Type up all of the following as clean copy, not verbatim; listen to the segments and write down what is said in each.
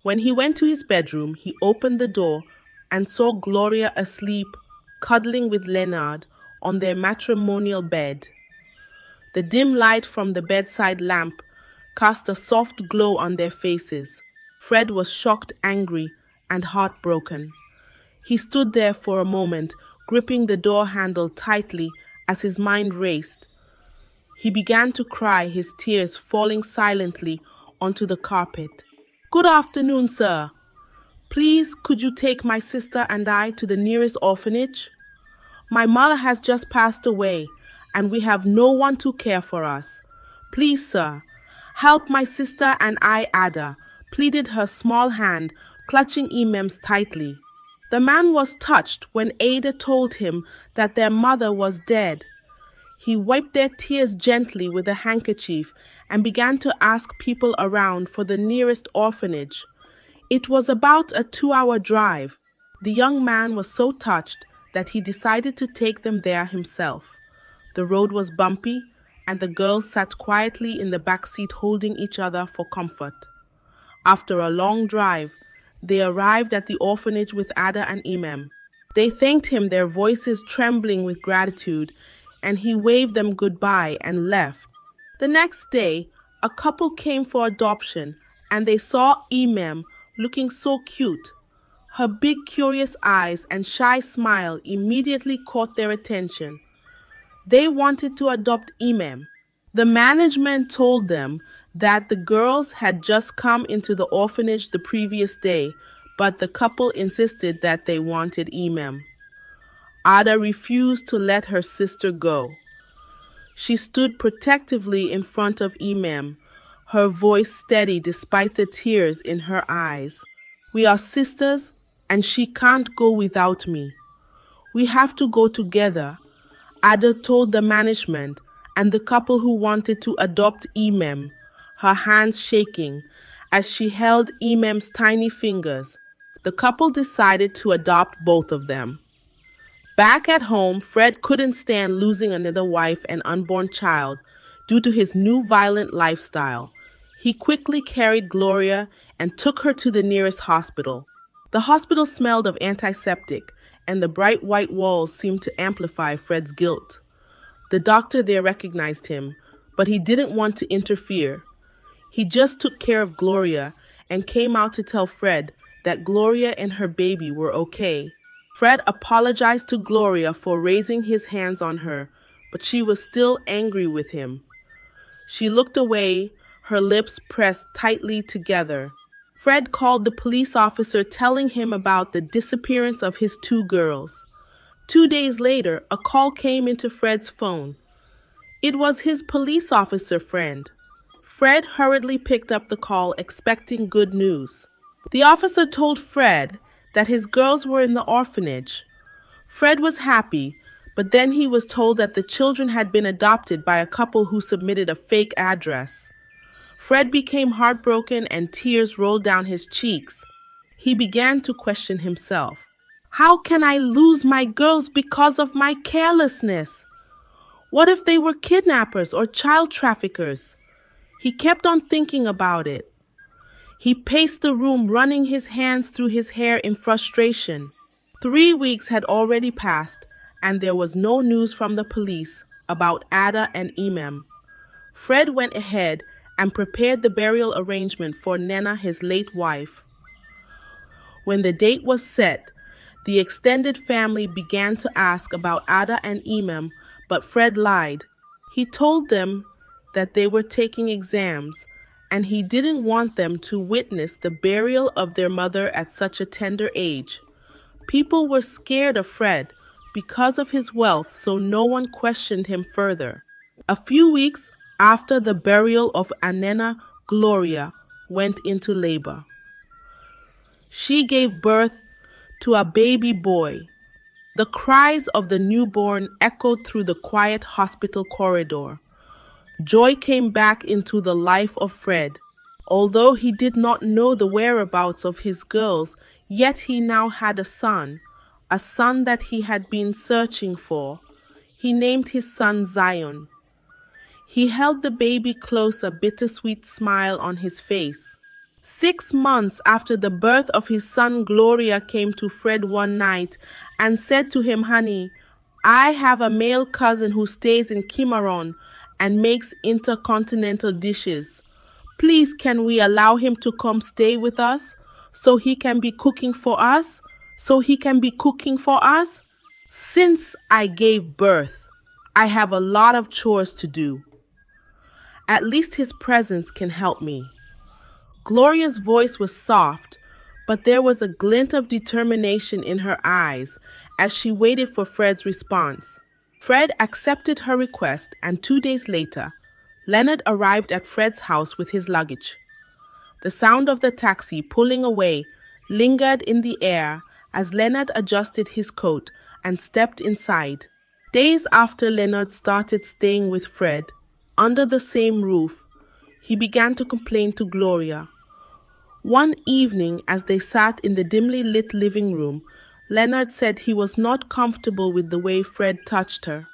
When he went to his bedroom, he opened the door and saw Gloria asleep, cuddling with Leonard on their matrimonial bed. The dim light from the bedside lamp cast a soft glow on their faces. Fred was shocked, angry, and heartbroken. He stood there for a moment, gripping the door handle tightly as his mind raced. He began to cry, his tears falling silently onto the carpet. "Good afternoon, sir. Please, could you take my sister and I to the nearest orphanage? My mother has just passed away, and we have no one to care for us. Please, sir, help my sister and I, Ada," pleaded her small hand, clutching Emem's tightly. The man was touched when Ada told him that their mother was dead. He wiped their tears gently with a handkerchief and began to ask people around for the nearest orphanage. It was about a 2-hour drive. The young man was so touched that he decided to take them there himself. The road was bumpy, and the girls sat quietly in the back seat holding each other for comfort. After a long drive, they arrived at the orphanage with Ada and Emem. They thanked him, their voices trembling with gratitude, and he waved them goodbye and left. The next day, a couple came for adoption, and they saw Emem looking so cute. Her big curious eyes and shy smile immediately caught their attention. They wanted to adopt Emem. The management told them that the girls had just come into the orphanage the previous day, but the couple insisted that they wanted Emem. Ada refused to let her sister go. She stood protectively in front of Emem, her voice steady despite the tears in her eyes. "We are sisters, and she can't go without me. We have to go together," Ada told the management and the couple who wanted to adopt Emem, her hands shaking as she held Emem's tiny fingers. The couple decided to adopt both of them. Back at home, Fred couldn't stand losing another wife and unborn child due to his new violent lifestyle. He quickly carried Gloria and took her to the nearest hospital. The hospital smelled of antiseptic, and the bright white walls seemed to amplify Fred's guilt. The doctor there recognized him, but he didn't want to interfere. He just took care of Gloria and came out to tell Fred that Gloria and her baby were okay. Fred apologized to Gloria for raising his hands on her, but she was still angry with him. She looked away, her lips pressed tightly together. Fred called the police officer, telling him about the disappearance of his 2 girls. 2 days later, a call came into Fred's phone. It was his police officer friend. Fred hurriedly picked up the call, expecting good news. The officer told Fred that his girls were in the orphanage. Fred was happy, but then he was told that the children had been adopted by a couple who submitted a fake address. Fred became heartbroken and tears rolled down his cheeks. He began to question himself. How can I lose my girls because of my carelessness? What if they were kidnappers or child traffickers? He kept on thinking about it. He paced the room, running his hands through his hair in frustration. 3 weeks had already passed, and there was no news from the police about Ada and Emem. Fred went ahead and prepared the burial arrangement for Nnenna, his late wife. When the date was set, the extended family began to ask about Ada and Emem, but Fred lied. He told them that they were taking exams, and he didn't want them to witness the burial of their mother at such a tender age. People were scared of Fred because of his wealth, so no one questioned him further. A few weeks after the burial of Nnenna, Gloria went into labor. She gave birth to a baby boy. The cries of the newborn echoed through the quiet hospital corridor. Joy came back into the life of Fred. Although he did not know the whereabouts of his girls, yet he now had a son that he had been searching for. He named his son Zion. He held the baby close, a bittersweet smile on his face. 6 months after the birth of his son, Gloria came to Fred one night and said to him, "Honey, I have a male cousin who stays in Cimarron and makes intercontinental dishes. Please, can we allow him to come stay with us so he can be cooking for us? Since I gave birth, I have a lot of chores to do. At least his presence can help me." Gloria's voice was soft, but there was a glint of determination in her eyes as she waited for Fred's response. Fred accepted her request, and 2 days later, Leonard arrived at Fred's house with his luggage. The sound of the taxi pulling away lingered in the air as Leonard adjusted his coat and stepped inside. Days after Leonard started staying with Fred, under the same roof, he began to complain to Gloria. One evening, as they sat in the dimly lit living room, Leonard said he was not comfortable with the way Fred touched her.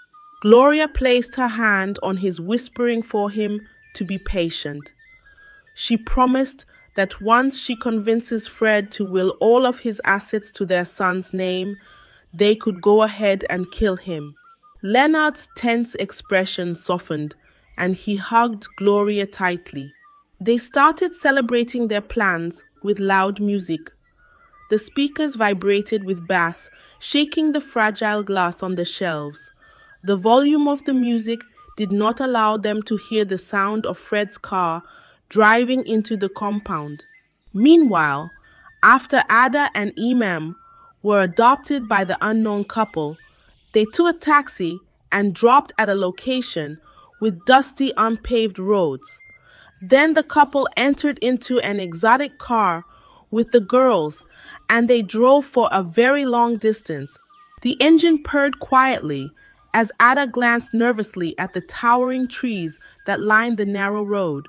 Gloria placed her hand on his, whispering for him to be patient. She promised that once she convinces Fred to will all of his assets to their son's name, they could go ahead and kill him. Leonard's tense expression softened, and he hugged Gloria tightly. They started celebrating their plans with loud music. The speakers vibrated with bass, shaking the fragile glass on the shelves. The volume of the music did not allow them to hear the sound of Fred's car driving into the compound. Meanwhile, after Ada and Emem were adopted by the unknown couple, they took a taxi and dropped at a location with dusty, unpaved roads. Then the couple entered into an exotic car with the girls, and they drove for a very long distance. The engine purred quietly as Ada glanced nervously at the towering trees that lined the narrow road.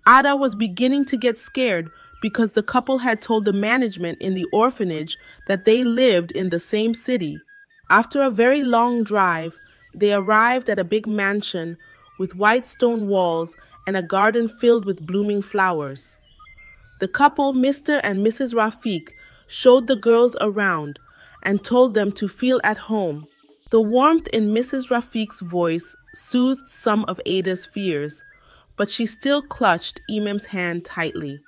Ada was beginning to get scared because the couple had told the management in the orphanage that they lived in the same city. After a very long drive, they arrived at a big mansion with white stone walls and a garden filled with blooming flowers. The couple, Mr. and Mrs. Rafik, showed the girls around and told them to feel at home. The warmth in Mrs. Rafik's voice soothed some of Ada's fears, but she still clutched Emem's hand tightly.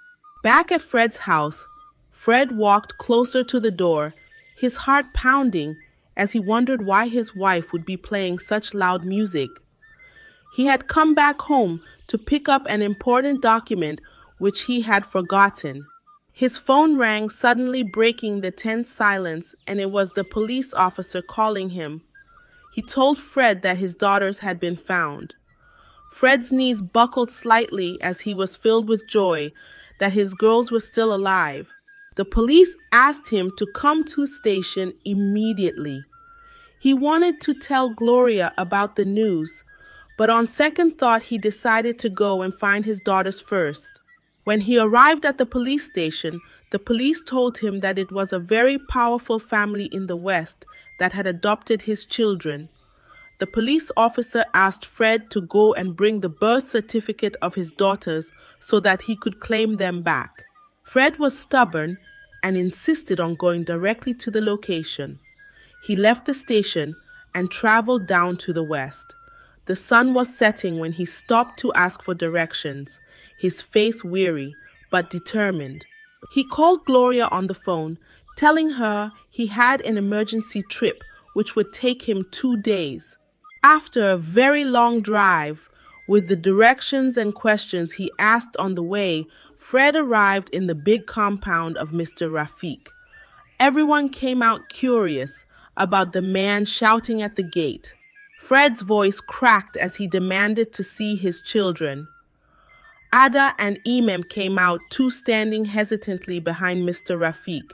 Back at Fred's house, Fred walked closer to the door, his heart pounding as he wondered why his wife would be playing such loud music. He had come back home to pick up an important document which he had forgotten. His phone rang, suddenly breaking the tense silence, and it was the police officer calling him. He told Fred that his daughters had been found. Fred's knees buckled slightly as he was filled with joy that his girls were still alive. The police asked him to come to station immediately. He wanted to tell Gloria about the news, but on second thought he decided to go and find his daughters first. When he arrived at the police station, the police told him that it was a very powerful family in the West that had adopted his children. The police officer asked Fred to go and bring the birth certificate of his daughters so that he could claim them back. Fred was stubborn and insisted on going directly to the location. He left the station and traveled down to the west. The sun was setting when he stopped to ask for directions, his face weary but determined. He called Gloria on the phone, telling her he had an emergency trip which would take him 2 days. After a very long drive, with the directions and questions he asked on the way, Fred arrived in the big compound of Mr. Rafik. Everyone came out curious about the man shouting at the gate. Fred's voice cracked as he demanded to see his children. Ada and Emem came out, too, standing hesitantly behind Mr. Rafik.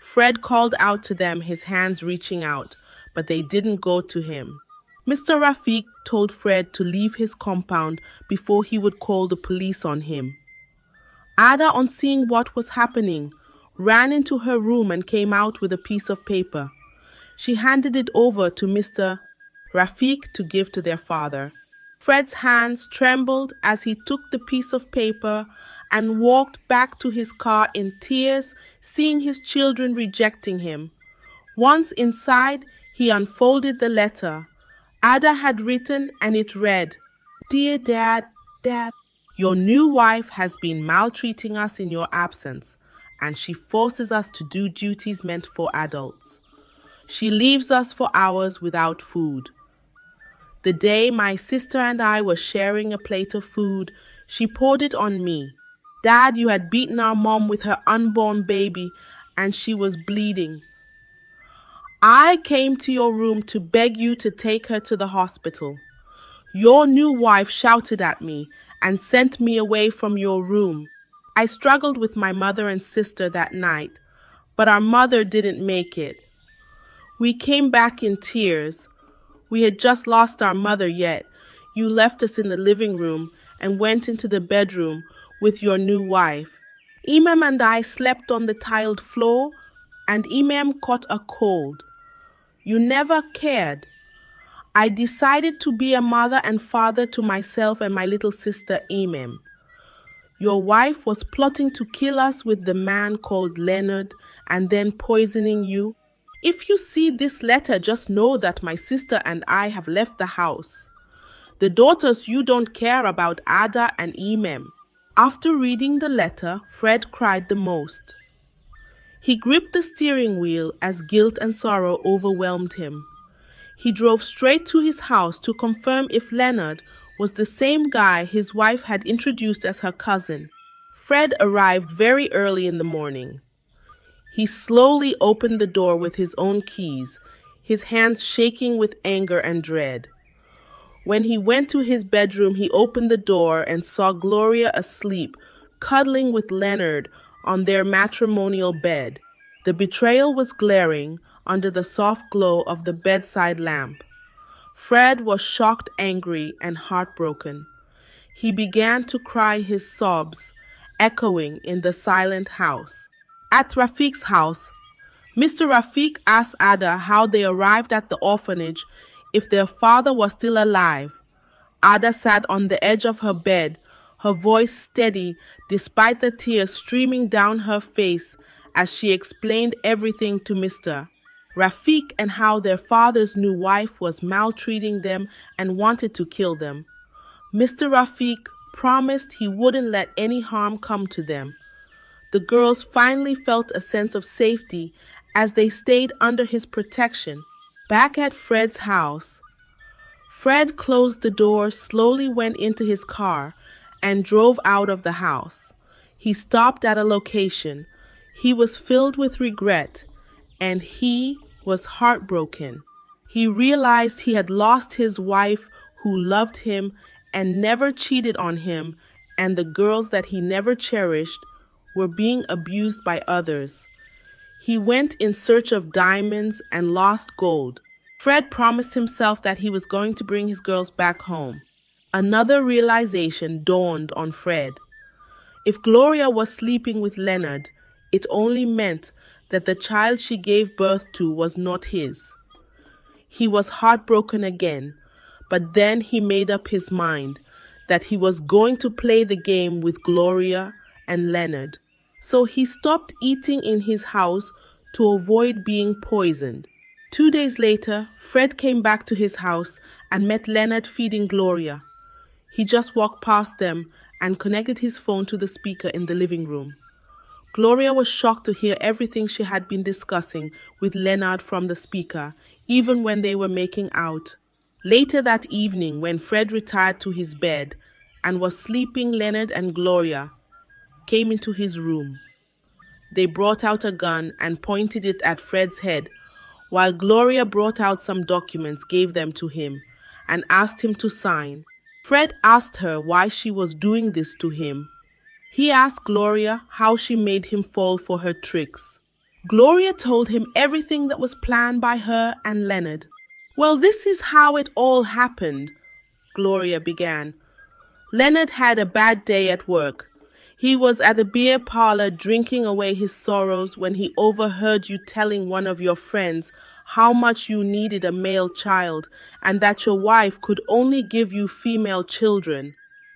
Fred called out to them, his hands reaching out, but they didn't go to him. Mr. Rafik told Fred to leave his compound before he would call the police on him. Ada, on seeing what was happening, ran into her room and came out with a piece of paper. She handed it over to Mr. Rafik to give to their father. Fred's hands trembled as he took the piece of paper and walked back to his car in tears, seeing his children rejecting him. Once inside, he unfolded the letter Ada had written, and it read, "Dear Dad, your new wife has been maltreating us in your absence, and she forces us to do duties meant for adults. She leaves us for hours without food. The day my sister and I were sharing a plate of food, she poured it on me. Dad, you had beaten our mom with her unborn baby, and she was bleeding. I came to your room to beg you to take her to the hospital. Your new wife shouted at me and sent me away from your room. I struggled with my mother and sister that night, but our mother didn't make it. We came back in tears. We had just lost our mother, yet you left us in the living room and went into the bedroom with your new wife. Emem and I slept on the tiled floor, and Emem caught a cold. You never cared. I decided to be a mother and father to myself and my little sister Emem. Your wife was plotting to kill us with the man called Leonard and then poisoning you. If you see this letter, just know that my sister and I have left the house. The daughters you don't care about, Ada and Emem." After reading the letter, Fred cried the most. He gripped the steering wheel as guilt and sorrow overwhelmed him. He drove straight to his house to confirm if Leonard was the same guy his wife had introduced as her cousin. Fred arrived very early in the morning. He slowly opened the door with his own keys, his hands shaking with anger and dread. When he went to his bedroom, he opened the door and saw Gloria asleep, cuddling with Leonard on their matrimonial bed. The betrayal was glaring under the soft glow of the bedside lamp. Fred was shocked, angry, and heartbroken. He began to cry, his sobs echoing in the silent house. At Rafiq's house, Mr. Rafiq asked Ada how they arrived at the orphanage, if their father was still alive. Ada sat on the edge of her bed, her voice steady despite the tears streaming down her face as she explained everything to Mr. Rafiq and how their father's new wife was maltreating them and wanted to kill them. Mr. Rafiq promised he wouldn't let any harm come to them. The girls finally felt a sense of safety as they stayed under his protection. Back at Fred's house, Fred closed the door, slowly went into his car, and drove out of the house. He stopped at a location. He was filled with regret, and he was heartbroken. He realized he had lost his wife who loved him and never cheated on him, and the girls that he never cherished were being abused by others. He went in search of diamonds and lost gold. Fred promised himself that he was going to bring his girls back home. Another realization dawned on Fred. If Gloria was sleeping with Leonard, it only meant that the child she gave birth to was not his. He was heartbroken again, but then he made up his mind that he was going to play the game with Gloria and Leonard. So he stopped eating in his house to avoid being poisoned. 2 days later, Fred came back to his house and met Leonard feeding Gloria. He just walked past them and connected his phone to the speaker in the living room. Gloria was shocked to hear everything she had been discussing with Leonard from the speaker, even when they were making out. Later that evening, when Fred retired to his bed and was sleeping, Leonard and Gloria came into his room. They brought out a gun and pointed it at Fred's head, while Gloria brought out some documents, gave them to him, and asked him to sign. Fred asked her why she was doing this to him. He asked Gloria how she made him fall for her tricks. Gloria told him everything that was planned by her and Leonard. "Well, this is how it all happened," Gloria began. "Leonard had a bad day at work. He was at the beer parlor drinking away his sorrows when he overheard you telling one of your friends how much you needed a male child and that your wife could only give you female children.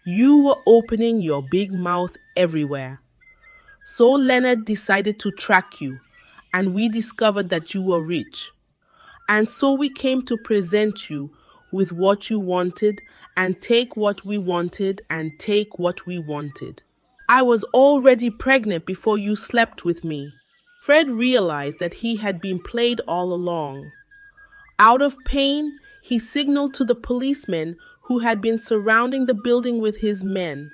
You were opening your big mouth everywhere. So Leonard decided to track you, and we discovered that you were rich. And so we came to present you with what you wanted and take what we wanted and take what we wanted. I was already pregnant before you slept with me. Fred realized that he had been played all along. Out of pain, he signaled to the policemen who had been surrounding the building with his men.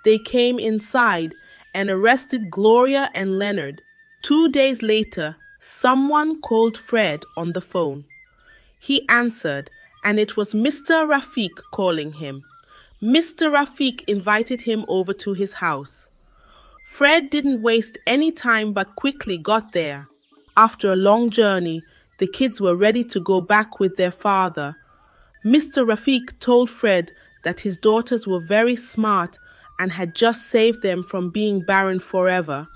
They came inside and arrested Gloria and Leonard. 2 days later, someone called Fred on the phone. He answered, and it was Mr. Rafik calling him. Mr. Rafik invited him over to his house. Fred didn't waste any time but quickly got there. After a long journey, the kids were ready to go back with their father. Mr. Rafik told Fred that his daughters were very smart and had just saved them from being barren forever.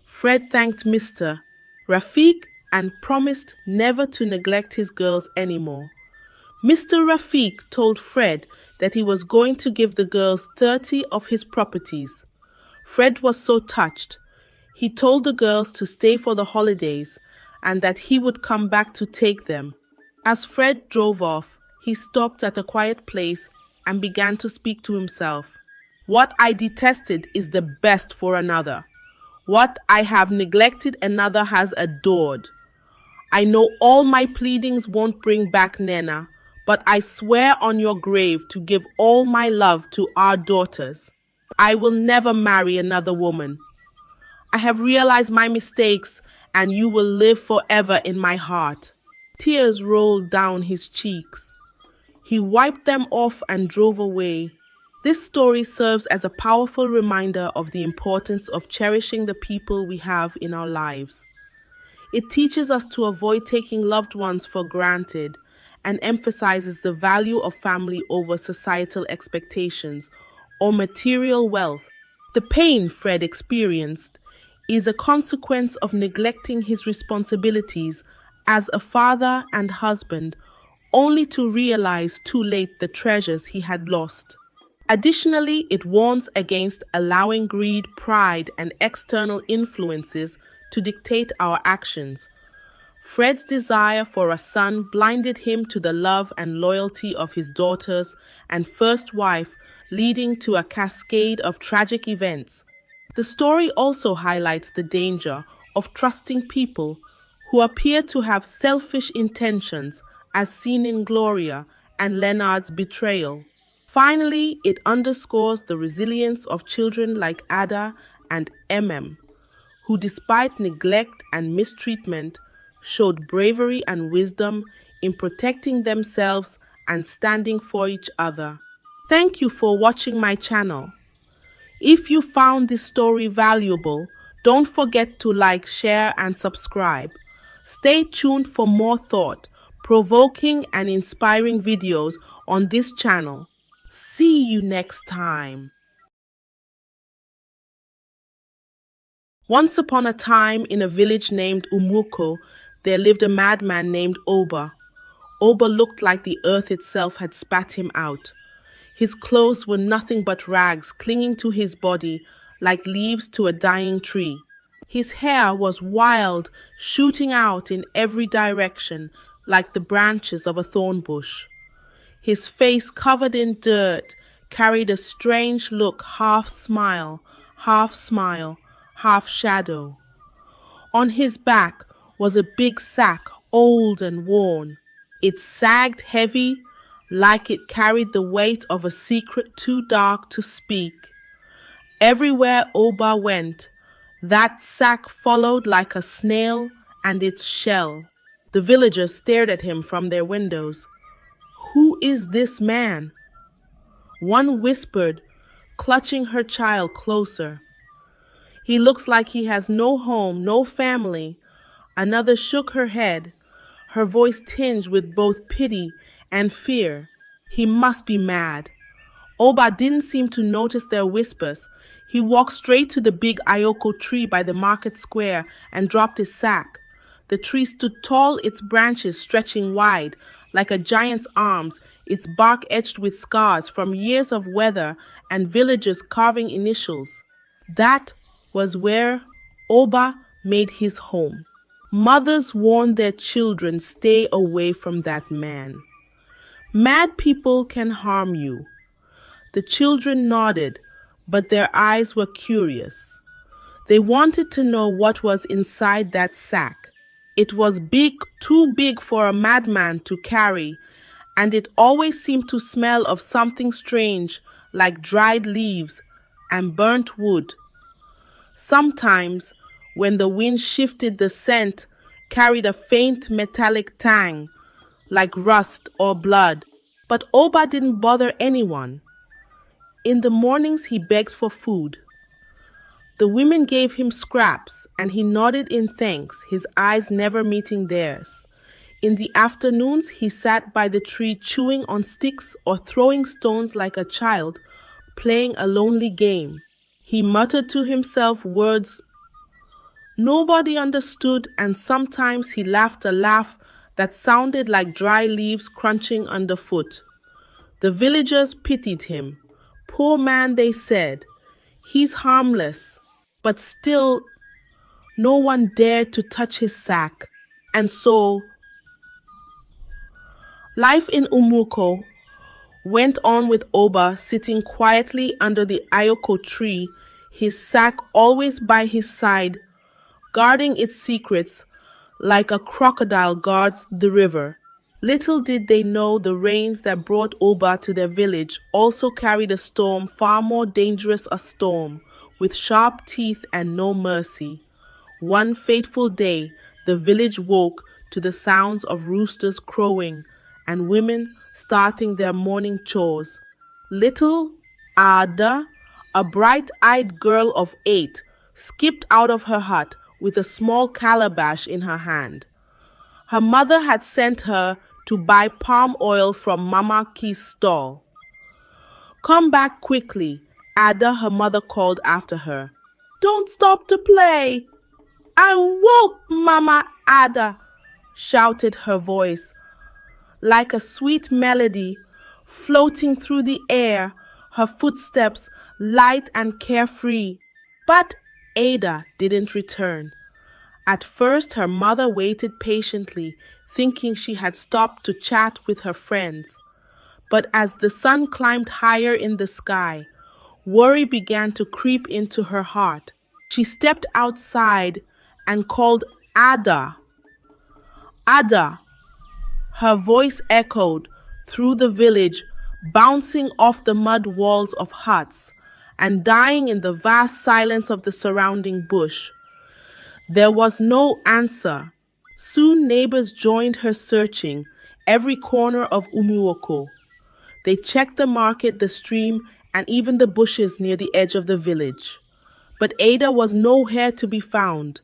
Fred thanked Mr. Rafik and promised never to neglect his girls anymore. Mr. Rafik told Fred that he was going to give the girls 30 of his properties. Fred was so touched. He told the girls to stay for the holidays and that he would come back to take them. As Fred drove off, he stopped at a quiet place and began to speak to himself. What I detested is the best for another. What I have neglected another has adored. I know all my pleadings won't bring back Nnenna, but I swear on your grave to give all my love to our daughters. I will never marry another woman. I have realized my mistakes, and you will live forever in my heart. Tears rolled down his cheeks. He wiped them off and drove away. This story serves as a powerful reminder of the importance of cherishing the people we have in our lives. It teaches us to avoid taking loved ones for granted and emphasizes the value of family over societal expectations or material wealth. The pain Fred experienced is a consequence of neglecting his responsibilities as a father and husband, only to realize too late the treasures he had lost. Additionally, it warns against allowing greed, pride, and external influences to dictate our actions. Fred's desire for a son blinded him to the love and loyalty of his daughters and first wife, leading to a cascade of tragic events. The story also highlights the danger of trusting people who appear to have selfish intentions, as seen in Gloria and Leonard's betrayal. Finally, it underscores the resilience of children like Ada and Emem, who despite neglect and mistreatment, showed bravery and wisdom in protecting themselves and standing for each other. Thank you for watching my channel. If you found this story valuable, don't forget to like, share, and subscribe. Stay tuned for more thought-provoking and inspiring videos on this channel. See you next time. Once upon a time, in a village named Umuko, there lived a madman named Oba. Oba looked like the earth itself had spat him out. His clothes were nothing but rags clinging to his body like leaves to a dying tree. His hair was wild, shooting out in every direction like the branches of a thorn bush. His face, covered in dirt, carried a strange look, half smile, half shadow. On his back was a big sack, old and worn. It sagged heavy, like it carried the weight of a secret too dark to speak. Everywhere Oba went, that sack followed like a snail and its shell. The villagers stared at him from their windows. Who is this man? One whispered, clutching her child closer. He looks like he has no home, no family. Another shook her head, her voice tinged with both pity and fear. He must be mad. Oba didn't seem to notice their whispers. He walked straight to the big Ayoko tree by the market square and dropped his sack. The tree stood tall, its branches stretching wide, like a giant's arms, its bark etched with scars from years of weather and villagers carving initials. That was where Oba made his home. Mothers warned their children, stay away from that man. Mad people can harm you. The children nodded, but their eyes were curious. They wanted to know what was inside that sack. It was big, too big for a madman to carry, and it always seemed to smell of something strange, like dried leaves and burnt wood. Sometimes, when the wind shifted, the scent carried a faint metallic tang, like rust or blood. But Oba didn't bother anyone. In the mornings, he begged for food. The women gave him scraps, and he nodded in thanks, his eyes never meeting theirs. In the afternoons, he sat by the tree chewing on sticks or throwing stones like a child, playing a lonely game. He muttered to himself words nobody understood, and sometimes he laughed a laugh that sounded like dry leaves crunching underfoot. The villagers pitied him. Poor man, they said. He's harmless. But still, no one dared to touch his sack. And so, life in Umuko went on with Oba sitting quietly under the Ayoko tree, his sack always by his side, guarding its secrets like a crocodile guards the river. Little did they know the rains that brought Oba to their village also carried a storm far more dangerous, a storm with sharp teeth and no mercy. One fateful day, the village woke to the sounds of roosters crowing and women starting their morning chores. Little Ada, a bright-eyed girl of 8, skipped out of her hut with a small calabash in her hand. Her mother had sent her to buy palm oil from Mama Ki's stall. Come back quickly, Ada, her mother called after her. Don't stop to play. I won't, Mama Ada, shouted her voice, like a sweet melody floating through the air, her footsteps light and carefree. But Ada didn't return. At first her mother waited patiently, thinking she had stopped to chat with her friends. But as the sun climbed higher in the sky, worry began to creep into her heart. She stepped outside and called Ada. Ada. Her voice echoed through the village, bouncing off the mud walls of huts and dying in the vast silence of the surrounding bush. There was no answer. Soon neighbors joined her, searching every corner of Umuko. They checked the market, the stream, and even the bushes near the edge of the village. But Ada was nowhere to be found.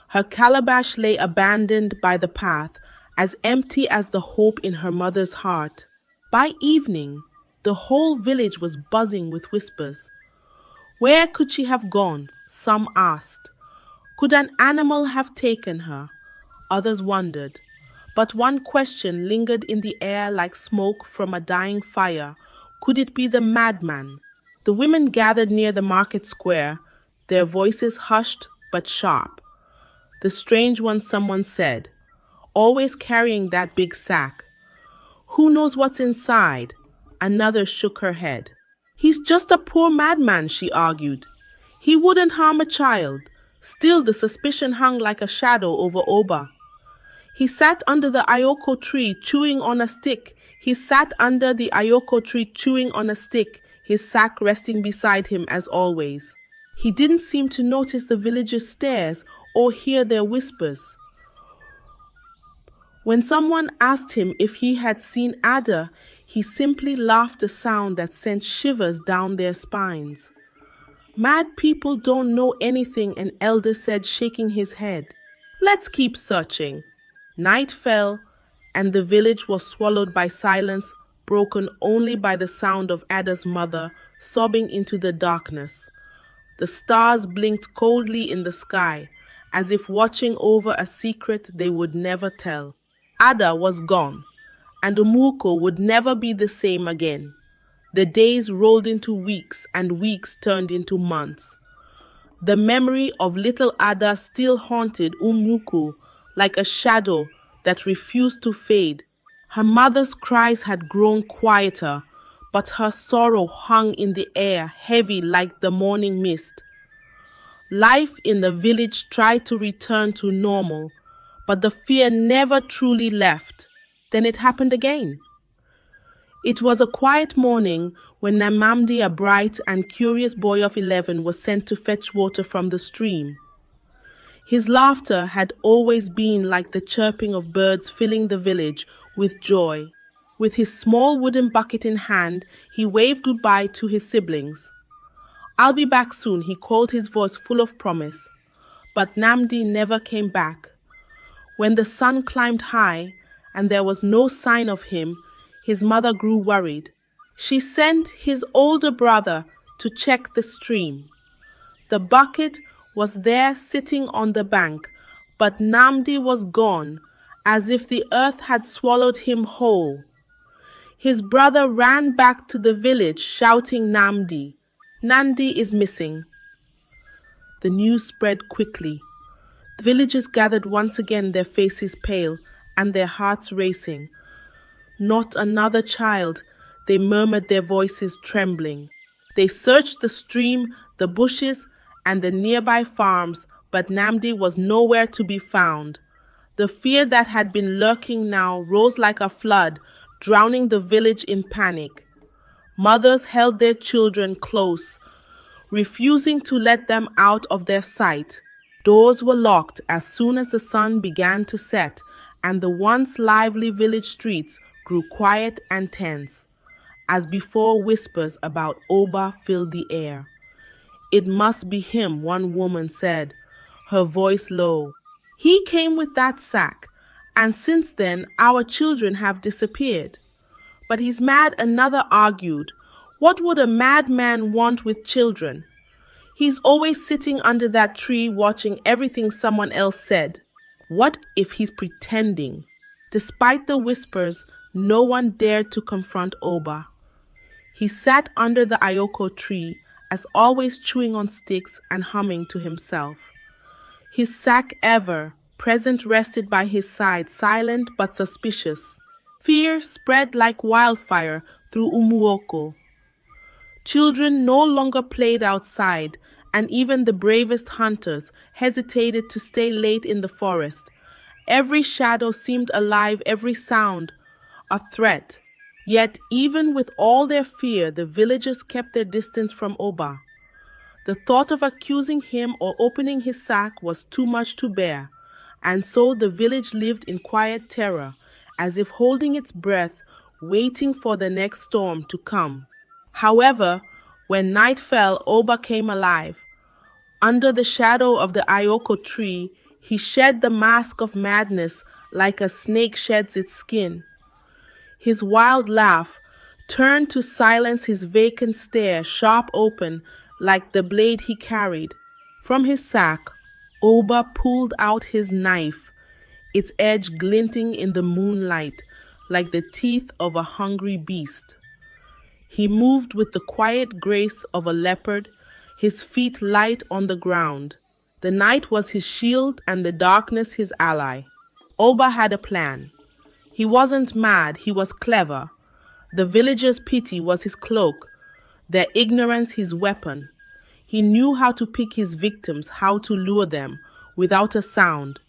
Her calabash lay abandoned by the path, as empty as the hope in her mother's heart. By evening, the whole village was buzzing with whispers. Where could she have gone? Some asked. Could an animal have taken her? Others wondered. But one question lingered in the air like smoke from a dying fire. Could it be the madman? The women gathered near the market square, their voices hushed but sharp. The strange one, someone said, always carrying that big sack. Who knows what's inside? Another shook her head. He's just a poor madman, she argued. He wouldn't harm a child. Still, the suspicion hung like a shadow over Oba. He sat under the Ayoko tree, chewing on a stick. His sack resting beside him as always. He didn't seem to notice the villagers' stares or hear their whispers. When someone asked him if he had seen Ada, he simply laughed, a sound that sent shivers down their spines. Mad people don't know anything, an elder said, shaking his head. Let's keep searching. Night fell, and the village was swallowed by silence, broken only by the sound of Ada's mother sobbing into the darkness. The stars blinked coldly in the sky, as if watching over a secret they would never tell. Ada was gone, and Umuko would never be the same again. The days rolled into weeks, and weeks turned into months. The memory of little Ada still haunted Umuko like a shadow that refused to fade. Her mother's cries had grown quieter, but her sorrow hung in the air, heavy like the morning mist. Life in the village tried to return to normal, but the fear never truly left. Then it happened again. It was a quiet morning when Nnamdi, a bright and curious boy of 11, was sent to fetch water from the stream. His laughter had always been like the chirping of birds, filling the village with joy. With his small wooden bucket in hand, he waved goodbye to his siblings. "I'll be back soon," he called, his voice full of promise. But Nnamdi never came back. When the sun climbed high and there was no sign of him, his mother grew worried. She sent his older brother to check the stream. The bucket was there sitting on the bank, but Nnamdi was gone, as if the earth had swallowed him whole. His brother ran back to the village shouting, "Nnamdi is missing." The news spread quickly. The villagers gathered once again, their faces pale and their hearts racing. "Not another child," they murmured, their voices trembling. They searched the stream, the bushes, and the nearby farms, but Nnamdi was nowhere to be found. The fear that had been lurking now rose like a flood, drowning the village in panic. Mothers held their children close, refusing to let them out of their sight. Doors were locked as soon as the sun began to set, and the once lively village streets grew quiet and tense. As before, whispers about Oba filled the air. "It must be him," one woman said, her voice low. "He came with that sack, and since then our children have disappeared." "But he's mad," another argued. "What would a madman want with children? He's always sitting under that tree watching everything someone else said." "What if he's pretending?" Despite the whispers, no one dared to confront Oba. He sat under the Ayoko tree, as always chewing on sticks and humming to himself. His sack ever present rested by his side, silent but suspicious. Fear spread like wildfire through Umuko. Children no longer played outside, and even the bravest hunters hesitated to stay late in the forest. Every shadow seemed alive, every sound a threat. Yet even with all their fear, the villagers kept their distance from Oba. The thought of accusing him or opening his sack was too much to bear, and so the village lived in quiet terror, as if holding its breath, waiting for the next storm to come. However, when night fell, Oba came alive. Under the shadow of the Ayoko tree, he shed the mask of madness like a snake sheds its skin. His wild laugh turned to silence, his vacant stare sharp open like the blade he carried. From his sack, Oba pulled out his knife, its edge glinting in the moonlight like the teeth of a hungry beast. He moved with the quiet grace of a leopard, his feet light on the ground. The night was his shield and the darkness his ally. Oba had a plan. He wasn't mad, he was clever. The villagers' pity was his cloak, their ignorance his weapon. He knew how to pick his victims, how to lure them without a sound.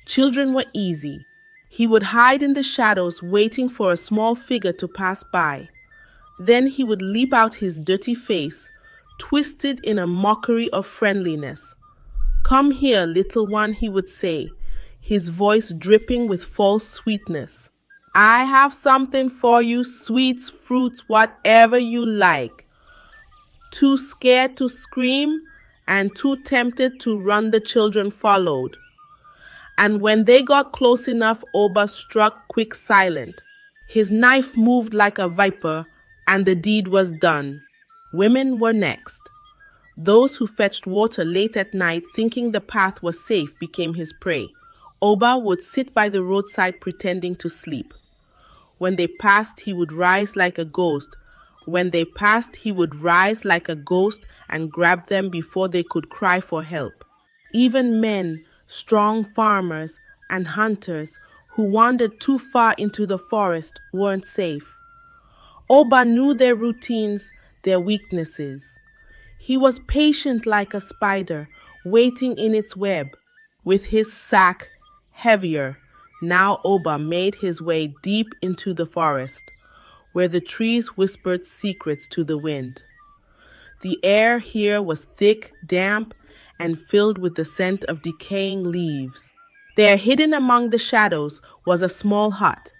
Children were easy. He would hide in the shadows, waiting for a small figure to pass by. Then he would leap out, his dirty face twisted in a mockery of friendliness. "Come here, little one," he would say, his voice dripping with false sweetness. "I have something for you, sweets, fruits, whatever you like." Too scared to scream and too tempted to run, the children followed. And when they got close enough, Oba struck quick, silent. His knife moved like a viper, and the deed was done. Women were next. Those who fetched water late at night, thinking the path was safe, became his prey. Oba would sit by the roadside pretending to sleep. When they passed, he would rise like a ghost. When they passed, he would rise like a ghost and grab them before they could cry for help. Even men, strong farmers, and hunters who wandered too far into the forest weren't safe. Oba knew their routines, their weaknesses. He was patient like a spider, waiting in its web. With his sack heavier, now Oba made his way deep into the forest, where the trees whispered secrets to the wind. The air here was thick, damp, and filled with the scent of decaying leaves. There, hidden among the shadows, was a small hut.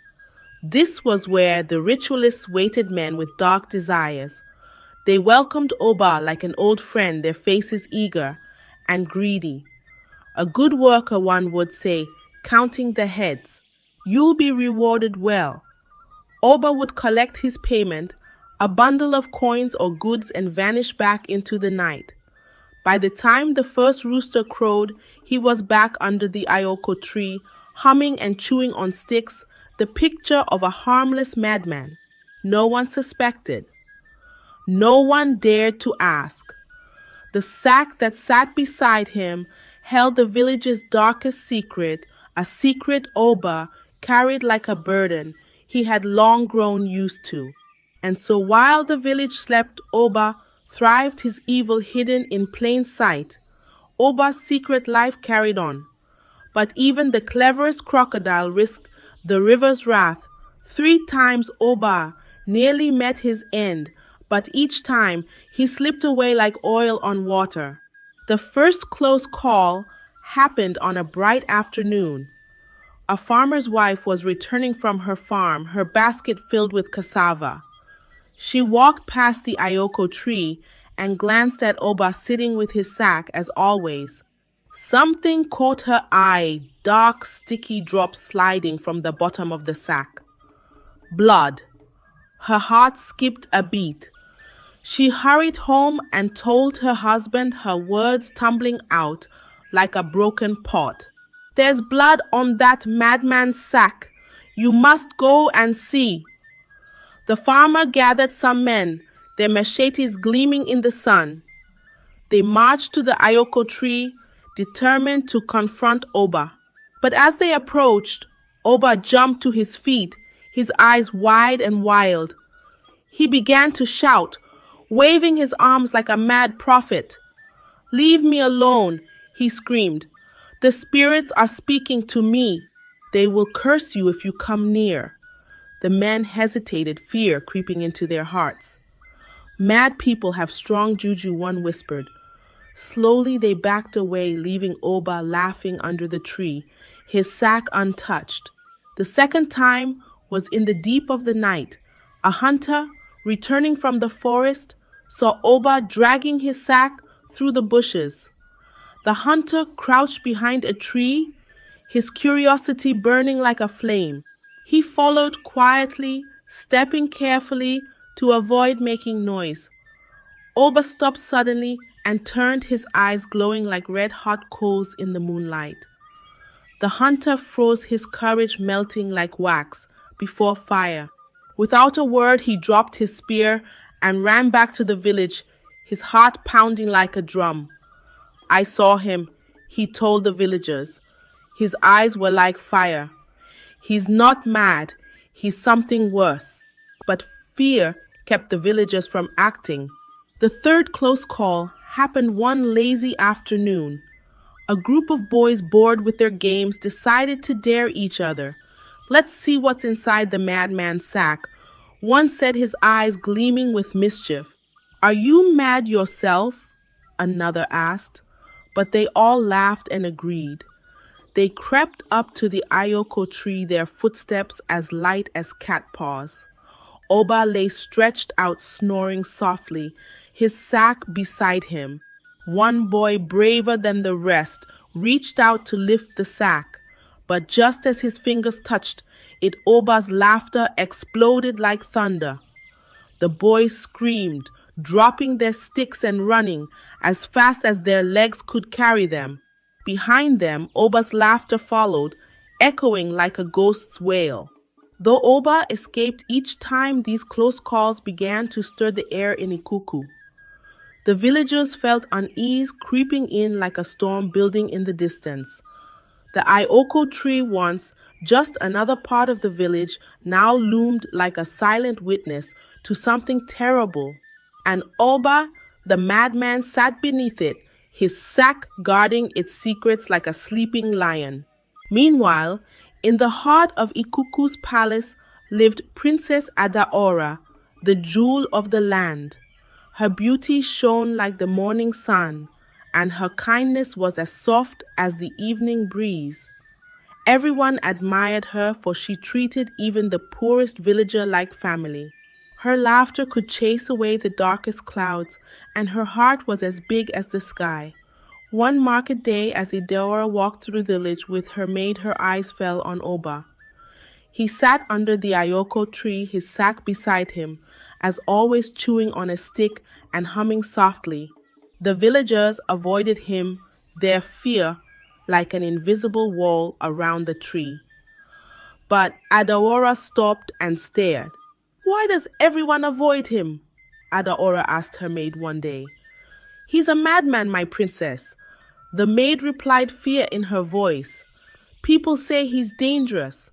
This was where the ritualists waited, men with dark desires. They welcomed Oba like an old friend, their faces eager and greedy. A good worker, one would say, counting the heads. You'll be rewarded well. Oba would collect his payment, a bundle of coins or goods, and vanish back into the night. By the time the first rooster crowed, he was back under the Ayoko tree, humming and chewing on sticks, the picture of a harmless madman. No one suspected. No one dared to ask. The sack that sat beside him held the village's darkest secret, a secret Oba carried like a burden he had long grown used to. And so while the village slept, Oba thrived, his evil hidden in plain sight. Oba's secret life carried on. But even the cleverest crocodile risked the river's wrath. 3 times Oba nearly met his end, but each time he slipped away like oil on water. The first close call happened on a bright afternoon. A farmer's wife was returning from her farm, her basket filled with cassava. She walked past the Ayoko tree and glanced at Oba sitting with his sack as always. Something caught her eye, dark, sticky drops sliding from the bottom of the sack. Blood. Her heart skipped a beat. She hurried home and told her husband, her words tumbling out like a broken pot. There's blood on that madman's sack. You must go and see. The farmer gathered some men, their machetes gleaming in the sun. They marched to the Ayoko tree, determined to confront Oba. But as they approached, Oba jumped to his feet, his eyes wide and wild. He began to shout, waving his arms like a mad prophet. "Leave me alone," he screamed. "The spirits are speaking to me. They will curse you if you come near." The men hesitated, fear creeping into their hearts. "Mad people have strong juju," one whispered. Slowly they backed away, leaving Oba laughing under the tree, his sack untouched. The second time was in the deep of the night. A hunter, returning from the forest, saw Oba dragging his sack through the bushes. The hunter crouched behind a tree, his curiosity burning like a flame. He followed quietly, stepping carefully to avoid making noise. Oba stopped suddenly and turned, his eyes glowing like red-hot coals in the moonlight. The hunter froze, his courage melting like wax before fire. Without a word, he dropped his spear and ran back to the village, his heart pounding like a drum. "I saw him," he told the villagers. His eyes were like fire. "He's not mad, he's something worse." But fear kept the villagers from acting. The third close call happened one lazy afternoon. A group of boys bored with their games decided to dare each other. "Let's see what's inside the madman's sack," one said, his eyes gleaming with mischief. "Are you mad yourself?" another asked. But they all laughed and agreed. They crept up to the Ayoko tree, their footsteps as light as cat paws. Oba lay stretched out, snoring softly, his sack beside him. One boy, braver than the rest, reached out to lift the sack. But just as his fingers touched it, Oba's laughter exploded like thunder. The boys screamed, dropping their sticks and running as fast as their legs could carry them. Behind them, Oba's laughter followed, echoing like a ghost's wail. Though Oba escaped each time, these close calls began to stir the air in Ikuku. The villagers felt unease creeping in like a storm building in the distance. The Ioko tree, once just another part of the village, now loomed like a silent witness to something terrible. And Oba, the madman, sat beneath it, his sack guarding its secrets like a sleeping lion. Meanwhile, in the heart of Ikuku's palace lived Princess Adaora, the jewel of the land. Her beauty shone like the morning sun, and her kindness was as soft as the evening breeze. Everyone admired her, for she treated even the poorest villager like family. Her laughter could chase away the darkest clouds, and her heart was as big as the sky. One market day, as Adaora walked through the village with her maid, her eyes fell on Oba. He sat under the Ayoko tree, his sack beside him, as always chewing on a stick and humming softly. The villagers avoided him, their fear like an invisible wall around the tree. But Adaora stopped and stared. "Why does everyone avoid him?" Adaora asked her maid one day. "He's a madman, my princess." The maid replied, fear in her voice. "People say he's dangerous."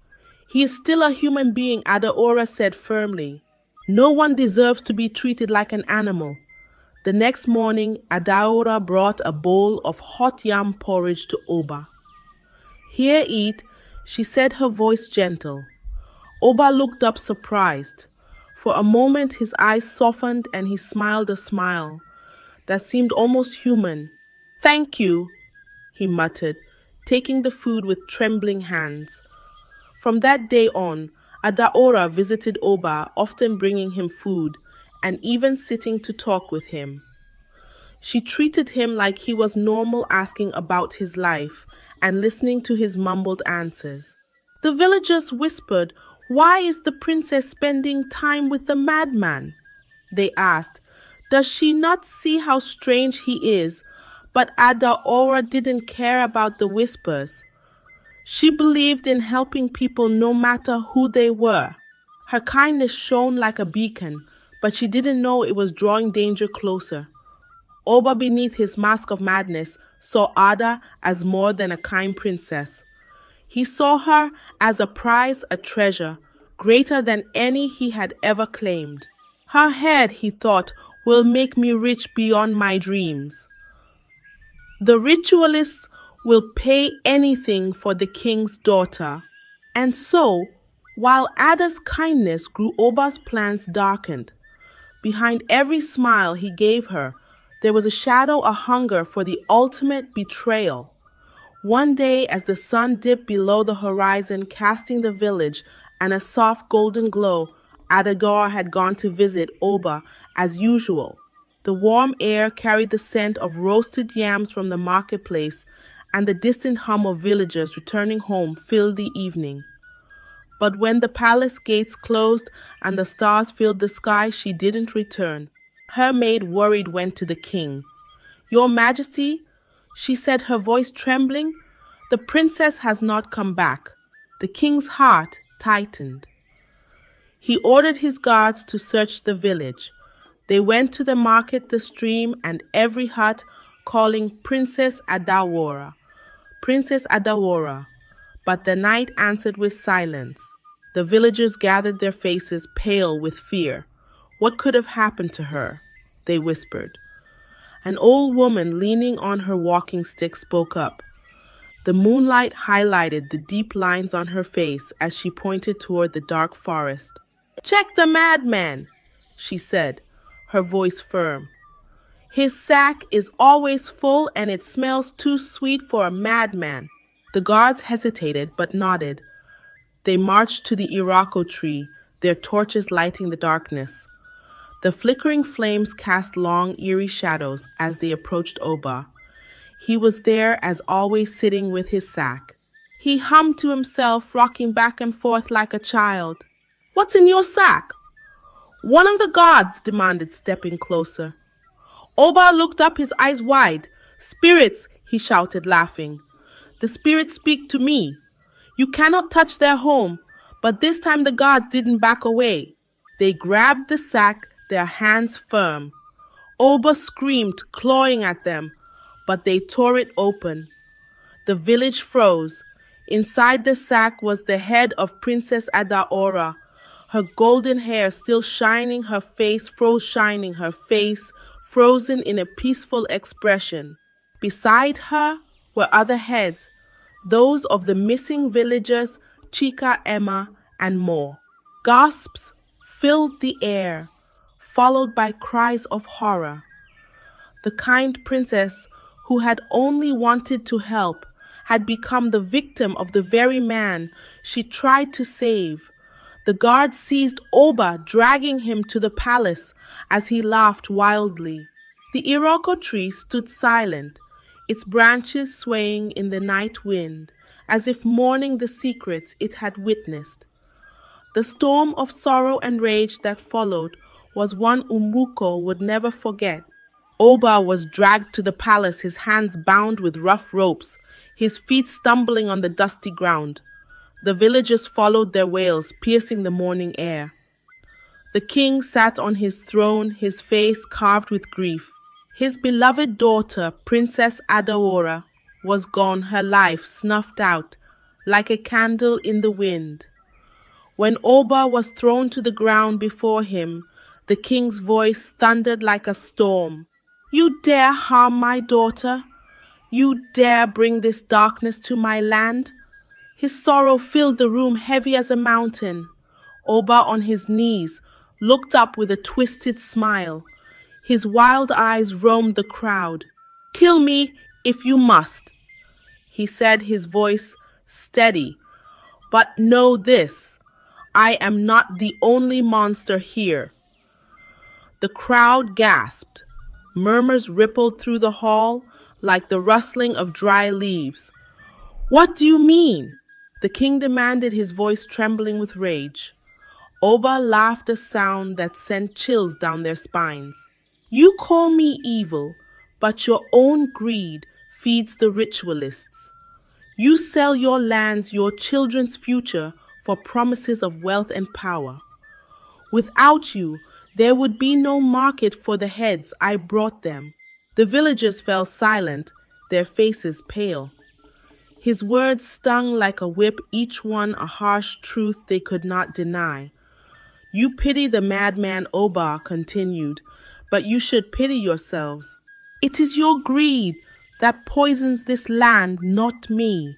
"He is still a human being," Adaora said firmly. "No one deserves to be treated like an animal." The next morning, Adaora brought a bowl of hot yam porridge to Oba. "Here, eat," she said, her voice gentle. Oba looked up surprised. For a moment his eyes softened and he smiled a smile that seemed almost human. "Thank you," he muttered, taking the food with trembling hands. From that day on, Adaora visited Oba, often bringing him food and even sitting to talk with him. She treated him like he was normal, asking about his life and listening to his mumbled answers. The villagers whispered, "Why is the princess spending time with the madman?" They asked, "Does she not see how strange he is?" But Adaora didn't care about the whispers. She believed in helping people no matter who they were. Her kindness shone like a beacon, but she didn't know it was drawing danger closer. Oba, beneath his mask of madness, saw Ada as more than a kind princess. He saw her as a prize, a treasure, greater than any he had ever claimed. Her head, he thought, will make me rich beyond my dreams. The ritualists will pay anything for the king's daughter. And so, while Ada's kindness grew, Oba's plans darkened. Behind every smile he gave her, there was a shadow, a hunger for the ultimate betrayal. One day, as the sun dipped below the horizon, casting the village and a soft golden glow, Adaora had gone to visit Oba as usual. The warm air carried the scent of roasted yams from the marketplace, and the distant hum of villagers returning home filled the evening. But when the palace gates closed and the stars filled the sky, she didn't return. Her maid, worried, went to the king. "Your Majesty," she said, her voice trembling, "the princess has not come back." The king's heart tightened. He ordered his guards to search the village. They went to the market, the stream, and every hut, calling Princess Adaora, Princess Adaora. But the night answered with silence. The villagers gathered, their faces pale with fear. What could have happened to her? They whispered. An old woman leaning on her walking stick spoke up. The moonlight highlighted the deep lines on her face as she pointed toward the dark forest. "Check the madman," she said, her voice firm. "His sack is always full and it smells too sweet for a madman." The guards hesitated but nodded. They marched to the iroko tree, their torches lighting the darkness. The flickering flames cast long, eerie shadows as they approached Oba. He was there, as always, sitting with his sack. He hummed to himself, rocking back and forth like a child. "What's in your sack?" one of the guards demanded, stepping closer. Oba looked up, his eyes wide. "Spirits," he shouted, laughing. "The spirits speak to me. You cannot touch their home, But this time the guards didn't back away. They grabbed the sack, their hands firm. Oba screamed, clawing at them, but they tore it open. The village froze. Inside the sack was the head of Princess Adaora, her golden hair still shining, her face frozen in a peaceful expression. Beside her were other heads, those of the missing villagers, Chika, Emma, and more. Gasps filled the air, followed by cries of horror. The kind princess, who had only wanted to help, had become the victim of the very man she tried to save. The guards seized Oba, dragging him to the palace as he laughed wildly. The Iroko tree stood silent, its branches swaying in the night wind, as if mourning the secrets it had witnessed. The storm of sorrow and rage that followed was one Umuko would never forget. Oba was dragged to the palace, his hands bound with rough ropes, his feet stumbling on the dusty ground. The villagers followed their wails, piercing the morning air. The king sat on his throne, his face carved with grief. His beloved daughter, Princess Adaora, was gone, her life snuffed out, like a candle in the wind. When Oba was thrown to the ground before him, the king's voice thundered like a storm. "You dare harm my daughter? You dare bring this darkness to my land?" His sorrow filled the room heavy as a mountain. Oba, on his knees, looked up with a twisted smile. His wild eyes roamed the crowd. "Kill me if you must," he said, his voice steady. "But know this, I am not the only monster here." The crowd gasped. Murmurs rippled through the hall like the rustling of dry leaves. "What do you mean?" the king demanded, his voice trembling with rage. Oba laughed, a sound that sent chills down their spines. "You call me evil, but your own greed feeds the ritualists. You sell your lands, your children's future, for promises of wealth and power. Without you, there would be no market for the heads I brought them." The villagers fell silent, their faces pale. His words stung like a whip, each one a harsh truth they could not deny. "You pity the madman," Oba continued, "but you should pity yourselves. It is your greed that poisons this land, not me."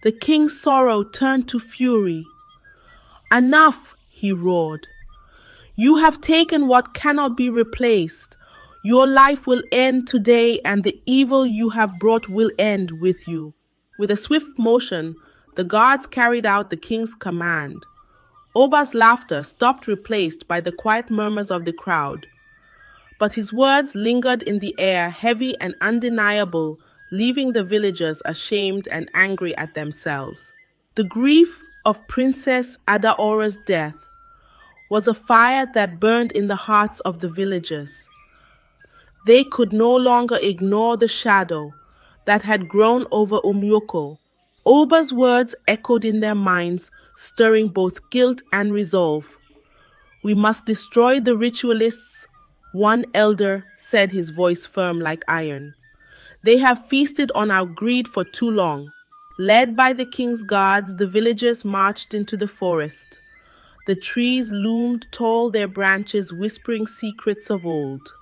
The king's sorrow turned to fury. "Enough," he roared. "You have taken what cannot be replaced. Your life will end today, and the evil you have brought will end with you." With a swift motion, the guards carried out the king's command. Oba's laughter stopped, replaced by the quiet murmurs of the crowd. But his words lingered in the air, heavy and undeniable, leaving the villagers ashamed and angry at themselves. The grief of Princess Adaora's death was a fire that burned in the hearts of the villagers. They could no longer ignore the shadow that had grown over Umuko. Oba's words echoed in their minds, stirring both guilt and resolve. "We must destroy the ritualists," one elder said, his voice firm like iron. "They have feasted on our greed for too long." Led by the king's guards, the villagers marched into the forest. The trees loomed tall, their branches whispering secrets of old.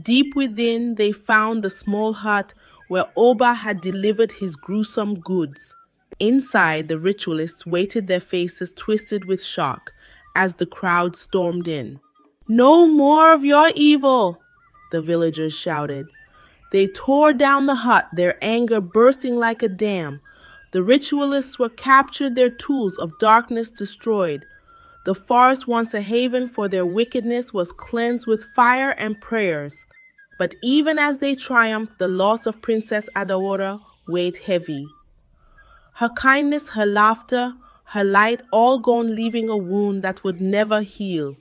Deep within, they found the small hut where Oba had delivered his gruesome goods. Inside, the ritualists waited, their faces twisted with shock, as the crowd stormed in. "No more of your evil," the villagers shouted. They tore down the hut, their anger bursting like a dam. The ritualists were captured, their tools of darkness destroyed. The forest, once a haven for their wickedness, was cleansed with fire and prayers. But even as they triumphed, the loss of Princess Adaora weighed heavy. Her kindness, her laughter, her light, all gone, leaving a wound that would never heal.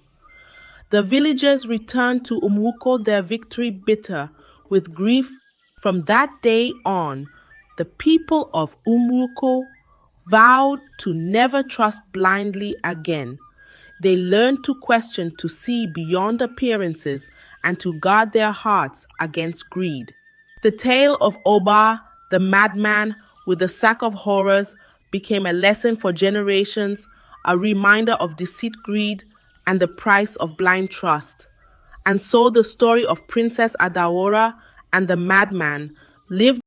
The villagers returned to Umuko, their victory bitter with grief. From that day on, the people of Umuko vowed to never trust blindly again. They learned to question, to see beyond appearances, and to guard their hearts against greed. The tale of Oba, the madman with the sack of horrors, became a lesson for generations, a reminder of deceit, greed, and the price of blind trust. And so the story of Princess Adawora and the madman lived